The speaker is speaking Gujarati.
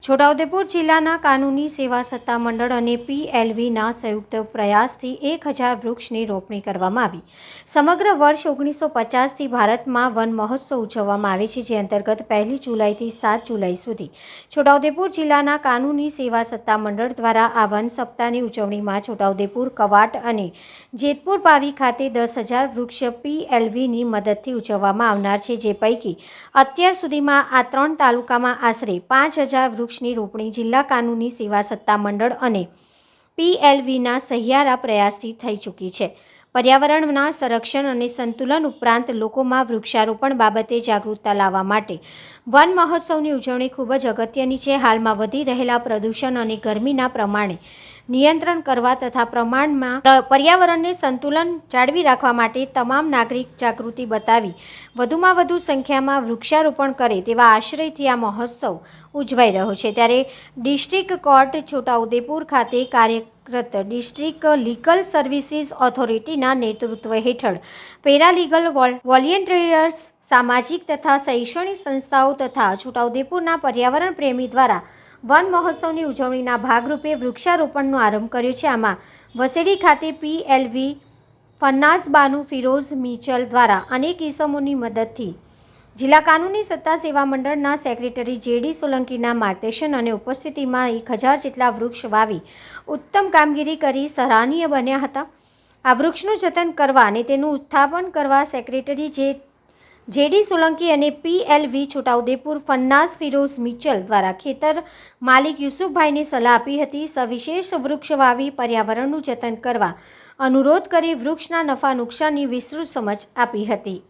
છોટાઉદેપુર જિલ્લાના કાનૂની સેવા સત્તામંડળ અને PLVના સંયુક્ત પ્રયાસથી 1000 વૃક્ષની રોપણી કરવામાં આવી। સમગ્ર વર્ષ 1950થી ભારતમાં વન મહોત્સવ ઉજવવામાં આવે છે, જે અંતર્ગત 1 જુલાઈથી 7 જુલાઈ સુધી છોટાઉદેપુર જિલ્લાના કાનૂની સેવા સત્તામંડળ દ્વારા આ વન સપ્તાહની ઉજવણીમાં છોટાઉદેપુર, કવાંટ અને જેતપુર પાવી ખાતે 10,000 વૃક્ષ PLVની મદદથી ઉજવવામાં આવનાર છે, જે પૈકી અત્યાર સુધીમાં આ 3 તાલુકામાં આશરે 5,000 વૃક્ષની રોપણી જિલ્લા કાનૂની સેવા સત્તામંડળ અને PLVના સહિયારા પ્રયાસથી થઈ ચૂકી છે। પર્યાવરણના સંરક્ષણ અને સંતુલન ઉપરાંત લોકોમાં વૃક્ષારોપણ બાબતે જાગૃતતા લાવવા માટે વન મહોત્સવની ઉજવણી ખૂબ જ અગત્યની છે। હાલમાં વધી રહેલા પ્રદૂષણ અને ગરમીના પ્રમાણે નિયંત્રણ કરવા તથા પ્રમાણમાં પર્યાવરણને સંતુલન જાળવી રાખવા માટે તમામ નાગરિક જાગૃતિ બતાવી વધુમાં વધુ સંખ્યામાં વૃક્ષારોપણ કરે તેવા આશયથી આ મહોત્સવ ઉજવાઈ રહ્યો છે। ત્યારે ડિસ્ટ્રિક્ટ કોર્ટ છોટાઉદેપુર ખાતે કાર્યરત ડિસ્ટ્રિક્ટ લીગલ સર્વિસીસ ઓથોરિટીના નેતૃત્વ હેઠળ પેરાલીગલ વોલેન્ટિયર્સ, સામાજિક તથા શૈક્ષણિક સંસ્થાઓ તથા છોટાઉદેપુરના પર્યાવરણ પ્રેમી દ્વારા વન મહોત્સવની ઉજવણીના ભાગરૂપે વૃક્ષારોપણનો આરંભ કર્યો છે। આમાં વસેડી ખાતે PLV ફન્નાસ બાનુ ફિરોઝ મિચલ દ્વારા અનેક ઇસમોની મદદથી જિલ્લા કાનૂની સત્તા સેવા મંડળના સેક્રેટરી JD સોલંકીના માર્ગદર્શન અને ઉપસ્થિતિમાં 1000 જેટલા વૃક્ષ વાવી ઉત્તમ કામગીરી કરી સરાહનીય બન્યા હતા। આ વૃક્ષનું જતન કરવા અને તેનું ઉત્થાપન કરવા સેક્રેટરી JD સોલંકી અને PLV છોટાઉદેપુર ફન્નાસ ફિરોઝ મિચલ દ્વારા ખેતર માલિક યુસુફભાઈને સલાહ આપી હતી। સવિશેષ વૃક્ષ વાવી પર્યાવરણનું જતન કરવા અનુરોધ કરી વૃક્ષના નફા નુકસાનની વિસ્તૃત સમજ આપી હતી।